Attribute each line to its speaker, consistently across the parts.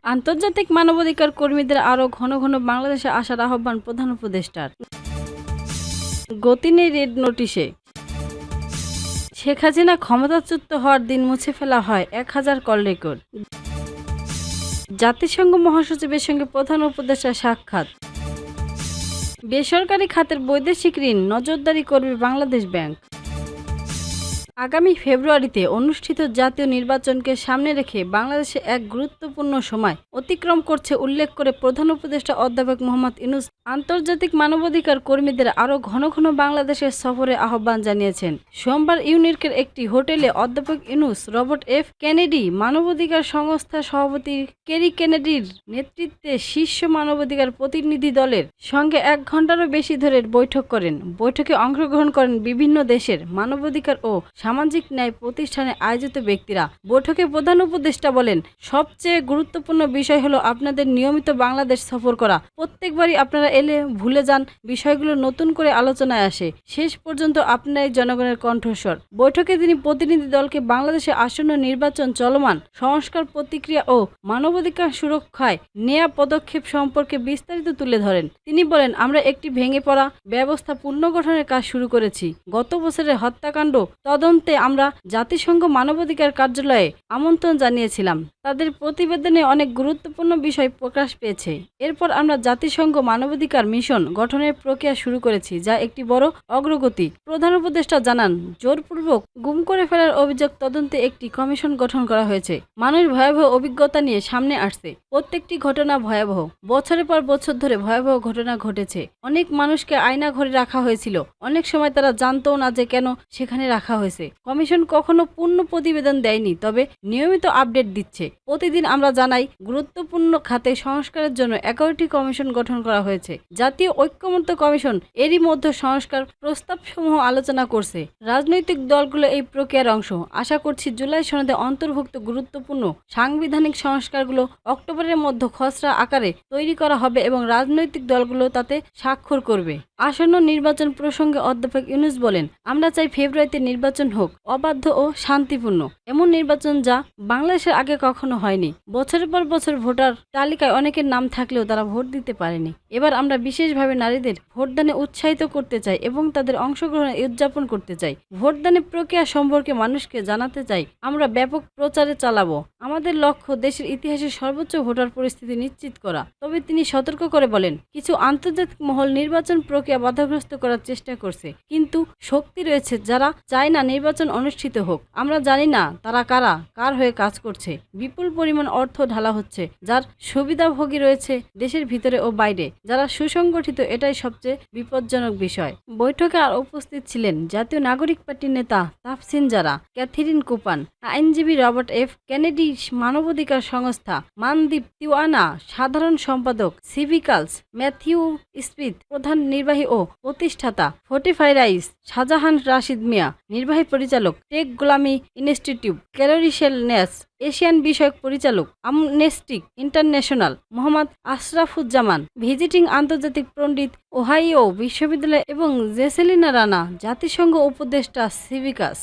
Speaker 1: আন্তর্জাতিক মানবাধিকার কর্মীদের আরও ঘন ঘন বাংলাদেশে আসার আহ্বান প্রধান উপদেষ্টার। গতি নেই রেড নোটিশে। শেখ হাসিনা ক্ষমতাচ্যুত হওয়ার দিন মুছে ফেলা হয় 1000 কল রেকর্ড। জাতিসংঘ মহাসচিবের সঙ্গে প্রধান উপদেষ্টার সাক্ষাৎ। বেসরকারি খাতের বৈদেশিক ঋণ নজরদারি করবে বাংলাদেশ ব্যাংক। আগামী ফেব্রুয়ারিতে অনুষ্ঠিত জাতীয় নির্বাচনকে সামনে রেখে বাংলাদেশে এক গুরুত্বপূর্ণ সময় অতিক্রম করছে উল্লেখ করে প্রধান উপদেষ্টা অধ্যাপক মোহাম্মদ ইউনূস আন্তর্জাতিক মানবাধিকার কর্মীদের আরও ঘন ঘন বাংলাদেশের সফরে আহ্বান জানিয়েছেন। সোমবার ইউনির্কের একটি হোটেলে অধ্যাপক ইউনূস রবার্ট এফ কেনেডি মানবাধিকার সংস্থার সভাপতি কেরি কেনেডির নেতৃত্বে শীর্ষ মানবাধিকার প্রতিনিধি দলের সঙ্গে 1 ঘণ্টারও বেশি ধরে বৈঠক করেন। বৈঠকে অংশগ্রহণ করেন বিভিন্ন দেশের মানবাধিকার ও সামাজিক ন্যায় প্রতিষ্ঠানে আয়োজিত ব্যক্তিরা। বৈঠকে প্রধান উপদেষ্টা বলেন, সবচেয়ে গুরুত্বপূর্ণ বিষয় হলো আপনাদের নিয়মিত বাংলাদেশ সফর করা। প্রত্যেকবারই আপনারা এলে ভুলে যান, বিষয়গুলো নতুন করে আলোচনায় আসে। শেষ পর্যন্ত আপনারাই জনগণের কণ্ঠস্বর। বৈঠকে তিনি প্রতিনিধি দলকে বাংলাদেশে আসন্ন নির্বাচন, চলমান সংস্কার প্রতিক্রিয়া ও মানবাধিকার সুরক্ষায় নেয়া পদক্ষেপ সম্পর্কে বিস্তারিত তুলে ধরেন। তিনি বলেন, আমরা একটি ভেঙে পড়া ব্যবস্থা পুনর্গঠনের কাজ শুরু করেছি। গত বছরের হত্যাকাণ্ড তদন্তে আমরা জাতিসংঘ মানবাধিকার কার্যালয়ে আমন্ত্রণ জানিয়েছিলাম। তাদের প্রতিবেদনে অনেক গুরুত্বপূর্ণ বিষয় প্রকাশ পেয়েছে। এরপর আমরা জাতিসংঘ মানবাধিকার মিশন গঠনের প্রক্রিয়া শুরু করেছি, যা একটি বড় অগ্রগতি। প্রধান উপদেষ্টা জানান, জোরপূর্বক গুম করে ফেলার অভিযোগ তদন্তে একটি কমিশন গঠন করা হয়েছে। মানুষ ভয়াবহ অভিজ্ঞতা নিয়ে সামনে আসছে। প্রত্যেকটি ঘটনা ভয়াবহ। বছরের পর বছর ধরে ভয়াবহ ঘটনা ঘটেছে। অনেক মানুষকে আয়না ঘরে রাখা হয়েছিল। অনেক সময় তারা জানতো না যে কেন সেখানে রাখা হয়েছে। কমিশন কখনো পূর্ণ প্রতিবেদন দেয়নি, তবে নিয়মিত আপডেট দিচ্ছে। প্রতিদিন আমরা জানাই, গুরুত্বপূর্ণ খাতে সংস্কারের জন্য 11টি কমিশন গঠন করা হয়েছে। জাতীয় ঐক্যমত্য কমিশন এরই মধ্যে সংস্কার প্রস্তাবসমূহ আলোচনা করছে। রাজনৈতিক দলগুলো এই প্রক্রিয়ার অংশ। আশা করছি জুলাই সনদে অন্তর্ভুক্ত গুরুত্বপূর্ণ সাংবিধানিক সংস্কারগুলো অক্টোবরের মধ্যে খসড়া আকারে তৈরি করা হবে এবং রাজনৈতিক দলগুলো তাতে স্বাক্ষর করবে। আসন্ন নির্বাচন প্রসঙ্গে অধ্যাপক ইউনূস বলেন, আমরা চাই ফেব্রুয়ারিতে নির্বাচন হোক অবাধ ও শান্তিপূর্ণ, এমন নির্বাচন যা বাংলাদেশের আগে কখনো হয়নি। বছরের পর বছর ভোটার তালিকায় অনেকের নাম থাকলেও তারা ভোট দিতে পারেনি। এবার আমরা বিশেষভাবে নারীদের ভোটদানে উৎসাহিত করতে চাই এবং তাদের অংশগ্রহণে উদযাপন করতে চাই। ভোটদানের প্রক্রিয়া সম্পর্কে মানুষকে জানাতে চাই। আমরা ব্যাপক প্রচারে চালাবো। আমাদের লক্ষ্য দেশের ইতিহাসে সর্বোচ্চ ভোটার পরিস্থিতি নিশ্চিত করা। তবে তিনি সতর্ক করে বলেন, কিছু আন্তর্জাতিক মহল নির্বাচন প্রক্রিয়া বাধাগ্রস্ত করার চেষ্টা করছে, কিন্তু শক্তি রয়েছে যারা চায় না নির্বাচন অনুষ্ঠিত হোক। আমরা জানি না তারা কারা, কার হয়ে কাজ করছে। বিপুল পরিমাণ অর্থ ঢালা হচ্ছে, যার সুবিধাভোগী রয়েছে দেশের ভিতরে ও বাইরে, যারা সুসংগঠিত। এটাই সবচেয়ে বিপজ্জনক বিষয়। বৈঠকে আর উপস্থিত ছিলেন জাতীয় নাগরিক পার্টির নেতা তাফসিন জারা, ক্যাথরিন কুপান, আইনজীবী রবার্ট এফ কেনেডি, মানবাধিকার সংস্থা মানদীপ তিওয়ানা সাধারণ সম্পাদক, সিভিকালস ম্যাথিউ স্মিথ প্রধান নির্বাহী ও প্রতিষ্ঠাতা, ফোর্টিফাই রাইস শাহজাহান রাশিদ মিয়া নির্বাহী পরিচালক, টেক গোলামি ইনস্টিটিউট, ক্যালোরিশেল নেস এশিয়ান বিষয়ক পরিচালক, আমনেস্টি ইন্টারন্যাশনাল মোহাম্মদ আশরাফুজ্জামান, ভিজিটিং আন্তর্জাতিক পণ্ডিত, ওহাইও বিশ্ববিদ্যালয় এবং জেসেলিনা রানা, জাতিসংঘ উপদেষ্টা সিভিকাস।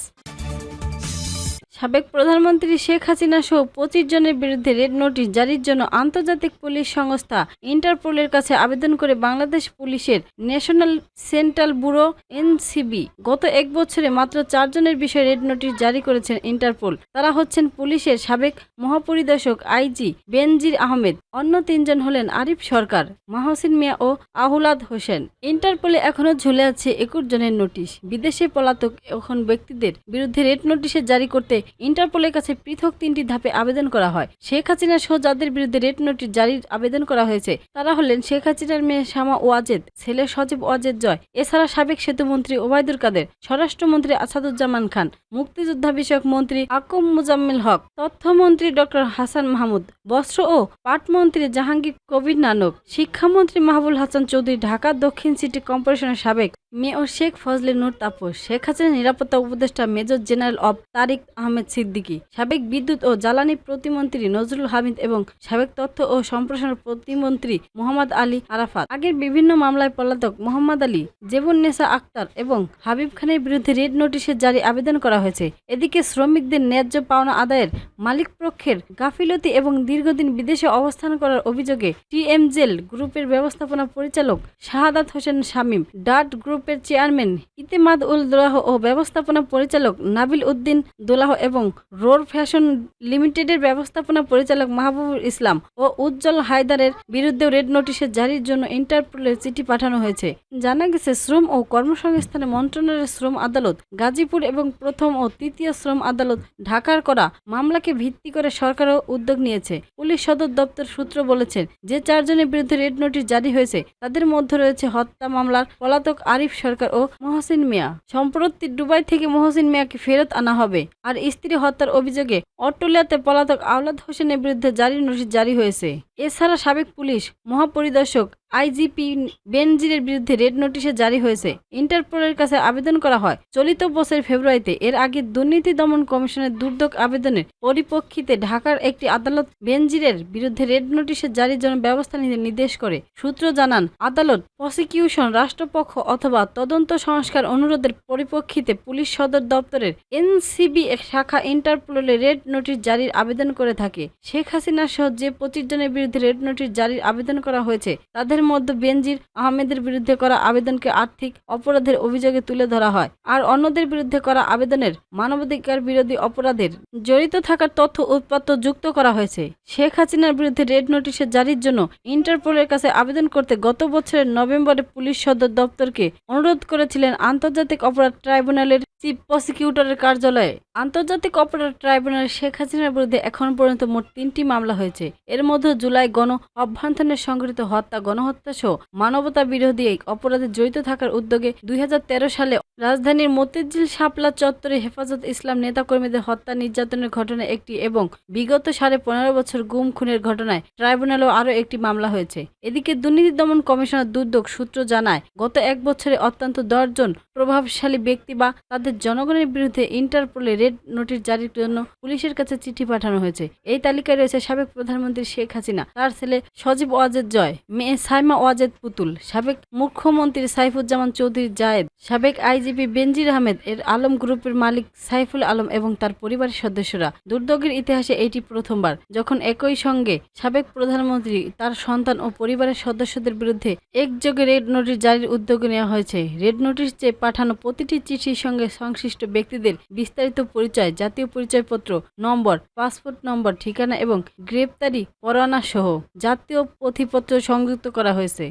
Speaker 1: সাবেক প্রধানমন্ত্রী শেখ হাসিনা সহ 25 জনের বিরুদ্ধে রেড নোটিশ জারির জন্য আন্তর্জাতিক পুলিশ সংস্থা ইন্টারপোলের কাছে আবেদন করে বাংলাদেশ পুলিশের ন্যাশনাল সেন্ট্রাল ব্যুরো এনসিবি। গত 1 বছরে মাত্র 4 জনের বিষয়ে রেড নোটিশ জারি করেছেন ইন্টারপোল। তারা হচ্ছেন পুলিশের সাবেক মহাপরিদর্শক আইজি বেনজির আহমেদ। অন্য 3 জন হলেন আরিফ সরকার, মাহসিন মিয়া ও আহুলাদ হোসেন। ইন্টারপোলে এখনও ঝুলে আছে 21 জনের নোটিশ। বিদেশে পলাতক এখন ব্যক্তিদের বিরুদ্ধে রেড নোটিশে জারি করতে ইন্টারপোলের কাছে পৃথক 3টি ধাপে আবেদন করা হয়। শেখ হাসিনা সহ যাদের বিরুদ্ধে রেড নোটিশ জারির আবেদন করা হয়েছে তারা হলেন শেখ হাসিনার মেয়ে শামা ওয়াজেদ, ছেলে সজীব ওয়াজেদ জয়, এছাড়া সাবেক সেতুমন্ত্রী ওবায়দুল কাদের, স্বরাষ্ট্রমন্ত্রী আসাদুজ্জামান খান, মুক্তিযোদ্ধা বিষয়ক মন্ত্রী আকুম মুজাম্মিল হক, তথ্যমন্ত্রী ডক্টর হাসান মাহমুদ, বস্ত্র ও পাটমন্ত্রী জাহাঙ্গীর কবির নানক, শিক্ষামন্ত্রী মাহবুল হাসান চৌধুরী, ঢাকা দক্ষিণ সিটি কর্পোরেশনের সাবেক মেয়র শেখ ফজলে নূর তাপস, শেখ হাসিনার নিরাপত্তা উপদেষ্টা major general of Tariq Ahmed Siddiqui, সাবেক বিদ্যুৎ ও জ্বালানি প্রতিমন্ত্রী নজরুল হামিদ এবং সাবেক তথ্য ও সম্প্রসারণ প্রতিমন্ত্রী মোহাম্মদ আলী আরাফাত। আগের বিভিন্ন মামলায় পলাতক মোহাম্মদ আলী, জেবুন্নেসা আক্তার এবং হাবিব খানের বিরুদ্ধে রেড নোটিশের জারি আবেদন করা হয়েছে। এদিকে শ্রমিকদের ন্যায্য পাওনা আদায়ের মালিকপক্ষের গাফিলতি এবং দীর্ঘদিন বিদেশে অবস্থান করার অভিযোগে টিএমজেল গ্রুপের ব্যবস্থাপনা পরিচালক শাহাদাত হোসেন শামীম, ডাট গ্রুপের চেয়ারম্যান ইতেমাদ উল দোলাহ ও ব্যবস্থাপনা পরিচালক নাবিল উদ্দিন দোলাহ এবং রোর ফ্যাশন লিমিটেডের ব্যবস্থাপনা পরিচালক মাহবুবুল ইসলাম ও উজ্জ্বল হায়দারের বিরুদ্ধেও রেড নোটিশের জারির জন্য ইন্টারপোলের চিঠি পাঠানো হয়েছে। জানা গেছে, শ্রম ও কর্মসংস্থান মন্ত্রণালয়ের শ্রম আদালত গাজীপুর এবং প্রথম ও তৃতীয় শ্রম আদালত ঢাকার করা মামলাকে ভিত্তি করে সরকারও উদ্যোগ নিয়েছে। পুলিশ সদর দপ্তর সূত্র বলেছেন যে 4 জনের বিরুদ্ধে রেড নোটিশ জারি হয়েছে তাদের মধ্যে রয়েছে হত্যা মামলার পলাতক আরিফ সরকার ও মহসিন মিয়া। সম্প্রতি দুবাই থেকে মহসিন মিয়াকে ফেরত আনা হবে। আর স্ত্রী হত্যার অভিযোগে অট্টলিয়াতে পলাতক আওলাদ হোসেনের বিরুদ্ধে জারি নোটিশ জারি হয়েছে। এছাড়া সাবেক পুলিশ মহাপরিদর্শক আইজিপি বেনজিরের বিরুদ্ধে রেড নোটিশে জারি হয়েছে। ইন্টারপোলের কাছে আবেদন করা হয় চলিত বছরের ফেব্রুয়ারিতে। এর আগে দুর্নীতি দমন কমিশনের দুর্যোগ আবেদনের পরিপ্রেক্ষিতে ঢাকার একটি আদালত বেনজিরের বিরুদ্ধে রেড নোটিশের জারির জন্য ব্যবস্থা নিতে নির্দেশ করে। সূত্র জানান, আদালত প্রসিকিউশন রাষ্ট্রপক্ষ অথবা তদন্ত সংস্কার অনুরোধের পরিপ্রেক্ষিতে পুলিশ সদর দপ্তরের এনসিবি শাখা ইন্টারপোলে রেড নোটিশ জারির আবেদন করে থাকে। শেখ হাসিনা সহ যে 25 জনের বিরুদ্ধে রেড নোটিশ জারির আবেদন করা হয়েছে তাদের মধ্যে বেনজির আহমেদের বিরুদ্ধে করা আবেদনকে আর্থিক অপরাধের অভিযোগে তুলে ধরা হয়, আর অন্যদের বিরুদ্ধে করা আবেদনের মানবাধিকার বিরোধী অপরাধের জড়িত থাকার তথ্য উৎপাত্ত যুক্ত করা হয়েছে। শেখ হাসিনার বিরুদ্ধে রেড নোটিশের জারির জন্য ইন্টারপোলের কাছে আবেদন করতে গত বছরের নভেম্বরে পুলিশ সদর দপ্তরকে অনুরোধ করেছিলেন আন্তর্জাতিক অপরাধ ট্রাইব্যুনালের চিফ প্রসিকিউটরের কার্যালয়ে। আন্তর্জাতিক অপরাধ ট্রাইব্যুনালে শেখ হাসিনার বিরুদ্ধে এখন পর্যন্ত মোট 3টি মামলা হয়েছে। এর মধ্যে জুলাই গণ অভ্যুত্থানের সংঘটিত হত্যা, গণহত্যা সহ মানবতা বিরোধী অপরাধে জড়িত থাকার উদ্যোগে 2013 সালে রাজধানীর মতিঝিল শাপলা চত্বরে হেফাজত ইসলাম নেতাকর্মীদের হত্যা নির্যাতনের ঘটনা একটি এবং বিগত 15.5 বছর গুম খুনের ঘটনায় ট্রাইব্যুনালেও আরও একটি মামলা হয়েছে। এদিকে দুর্নীতি দমন কমিশনের দুদক সূত্র জানায়, গত 1 বছরে অত্যন্ত 10 জন প্রভাবশালী ব্যক্তি বা তাদের জনগণের বিরুদ্ধে ইন্টারপোলে রেড নোটিশ জারির জন্য পুলিশের কাছে চিঠি পাঠানো হয়েছে। এই তালিকায় রয়েছে সাবেক প্রধানমন্ত্রী শেখ হাসিনা, তার ছেলে সজীব ওয়াজেদ জয়, মেয়ে সাইমা ওয়াজেদ পুতুল, সাবেক মুখ্যমন্ত্রী সাইফুজ্জামান চৌধুরী জায়েদ, সাবেক আইজিপি বেনজির আহমেদ, এর আলম গ্রুপের মালিক সাইফুল আলম এবং তার পরিবারের সদস্যরা। দুর্যোগের ইতিহাসে এটি প্রথমবার যখন একই সঙ্গে সাবেক প্রধানমন্ত্রী, তার সন্তান ও পরিবারের সদস্যদের বিরুদ্ধে একযোগে রেড নোটিশ জারির উদ্যোগ নেওয়া হয়েছে। রেড নোটিশ চেয়ে পাঠানো প্রতিটি চিঠির সঙ্গে সংশ্লিষ্ট ব্যক্তিদের বিস্তারিত পরিচয়, জাতীয় পরিচয়পত্র নম্বর, পাসপোর্ট নম্বর, ঠিকানা এবং গ্রেপ্তারি পরোয়ানা সহ জাতীয় নথিপত্র সংযুক্ত করা হয়েছে।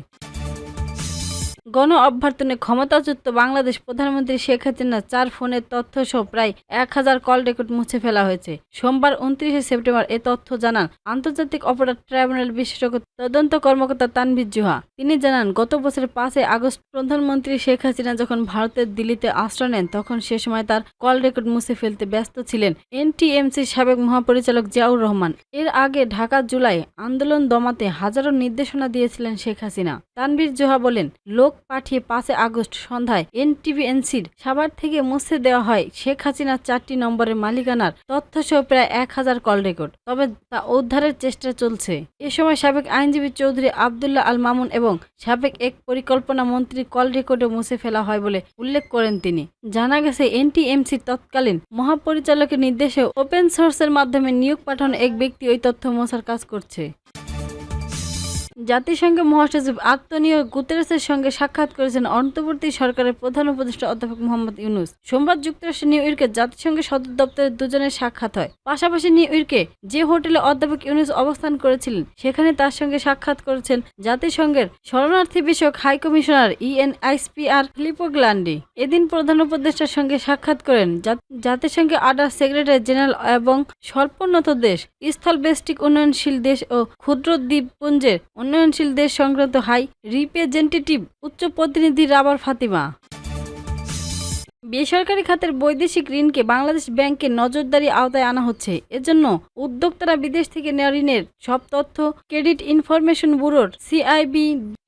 Speaker 1: গণ অভ্যর্থনে ক্ষমতাচ্যুত বাংলাদেশ প্রধানমন্ত্রী শেখ হাসিনার 4 ফোনের তথ্যসহ প্রায় 1000 কল রেকর্ড মুছে ফেলা হয়েছে। সোমবার 29 সেপ্টেম্বর এ তথ্য জানান আন্তর্জাতিক অপরাধ ট্রাইব্যুনাল বিশেষজ্ঞ তদন্ত কর্মকর্তা তানভীর জোহা। তিনি জানান, গত বছরের 5 আগস্ট প্রধানমন্ত্রী শেখ হাসিনা যখন ভারতের দিল্লিতে আশ্রয় নেন তখন সে সময় তার কল রেকর্ড মুছে ফেলতে ব্যস্ত ছিলেন এনটিএমসির সাবেক মহাপরিচালক জিয়াউর রহমান। এর আগে ঢাকা জুলাই আন্দোলন দমাতে হাজারো নির্দেশনা দিয়েছিলেন শেখ হাসিনা। তানভীর জোহা বলেন, লোক পাঠিয়ে 5 আগস্ট সন্ধ্যায় এনটিএমসির সাভার থেকে মুছে দেওয়া হয় শেখ হাসিনার 4টি নম্বরের মালিকানার তথ্যসহ প্রায় 1000 কল রেকর্ড। তবে তা উদ্ধারের চেষ্টা চলছে। এ সময় সাবেক আইনজীবী চৌধুরী আবদুল্লাহ আল মামুন এবং সাবেক এক পরিকল্পনা মন্ত্রীর কল রেকর্ডও মুছে ফেলা হয় বলে উল্লেখ করেন তিনি। জানা গেছে, এনটিএমসির তৎকালীন মহাপরিচালকের নির্দেশে ওপেন সোর্সের মাধ্যমে নিয়োগ পাঠানো এক ব্যক্তি ওই তথ্য মোছার কাজ করছে। জাতিসংঘের মহাসচিব আন্তোনিও গুতেরেসের সঙ্গে সাক্ষাৎ করেছেন অন্তর্বর্তী সরকারের প্রধান উপদেষ্টা অধ্যাপক মোহাম্মদ ইউনূস। সোমবার যুক্তরাষ্ট্রের নিউ ইয়র্কে জাতিসংঘের সদর দপ্তরে দুজনের সাক্ষাৎ হয়। পাশাপাশি নিউ ইয়র্কে যে হোটেলে অধ্যাপক ইউনূস অবস্থান করেছিলেন সেখানে তার সঙ্গে সাক্ষাৎ করেছেন জাতিসংঘের শরণার্থী বিষয়ক হাই কমিশনার ইউএনএইচসিআর ফিলিপো গ্রান্ডি। এদিন প্রধান উপদেষ্টার সঙ্গে সাক্ষাৎ করেন জাতিসংঘের আন্ডার সেক্রেটারি জেনারেল এবং স্বল্পোন্নত দেশ, স্থলবেষ্টিক উন্নয়নশীল দেশ ও ক্ষুদ্র দ্বীপপুঞ্জের উন্নয়নশীল দেশ সংক্রান্ত হাই রিপ্রেজেন্টেটিভ উচ্চ প্রতিনিধি রাবার ফাতিমা। বেসরকারি খাতের বৈদেশিক ঋণকে বাংলাদেশ ব্যাংকের নজরদারি আওতায় আনা হচ্ছে। এজন্য উদ্যোক্তারা বিদেশ থেকে নেওয়া ঋণের সব তথ্য ক্রেডিট ইনফরমেশন ব্যুরোর সিআইবি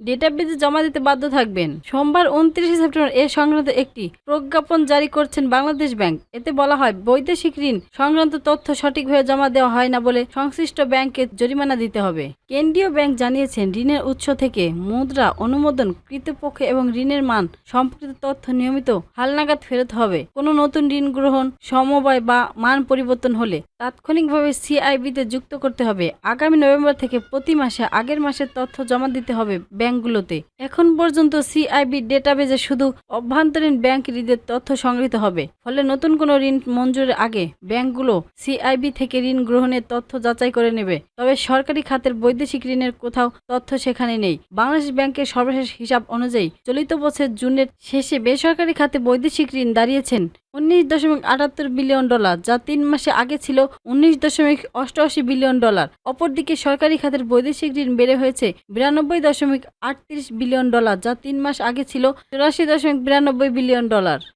Speaker 1: ডেটাবেজে জমা দিতে বাধ্য থাকবেন। সোমবার 29 সেপ্টেম্বর এ সংক্রান্ত একটি প্রজ্ঞাপন জারি করছেন বাংলাদেশ ব্যাংক। এতে বলা হয়, বৈদেশিক ঋণ সংক্রান্ত তথ্য সঠিকভাবে জমা দেওয়া হয় না বলে সংশ্লিষ্ট ব্যাংককে জরিমানা দিতে হবে। কেন্দ্রীয় ব্যাংক জানিয়েছেন, ঋণের উৎস থেকে মুদ্রা অনুমোদন কৃতপক্ষ এবং ঋণের মান সম্পর্কিত তথ্য নিয়মিত হালনাগাদ ফেরত হবে। কোনো নতুন ঋণ গ্রহণ, সমবায় বা মান পরিবর্তন হলে তাৎক্ষণিকভাবে সিআইবিতে যুক্ত করতে হবে। আগামী নভেম্বর থেকে প্রতি মাসে আগের মাসের তথ্য জমা দিতে হবে ব্যাংকগুলোতে। এখন পর্যন্ত সিআইবি ডেটাবেজে শুধু অভ্যন্তরীণ ব্যাংক ঋণের তথ্য সংগৃহীত হবে। ফলে নতুন কোনো ঋণ মঞ্জুরের আগে ব্যাংকগুলো সিআইবি থেকে ঋণ গ্রহণের তথ্য যাচাই করে নেবে। তবে সরকারি খাতের বৈদেশিক ঋণের কোথাও তথ্য সেখানে নেই। বাংলাদেশ ব্যাংকের সর্বশেষ হিসাব অনুযায়ী চলিত বছর জুনের শেষে বেসরকারি খাতে বৈদেশিক ঋণ দাঁড়িয়েছেন $19.78 বিলিয়ন, যা 3 মাসে আগে ছিল $19.88 বিলিয়ন। অপরদিকে সরকারি খাতের বৈদেশিক ঋণ বেড়ে হয়েছে $92.38 বিলিয়ন, যা 3 মাস আগে ছিল $84.92 বিলিয়ন।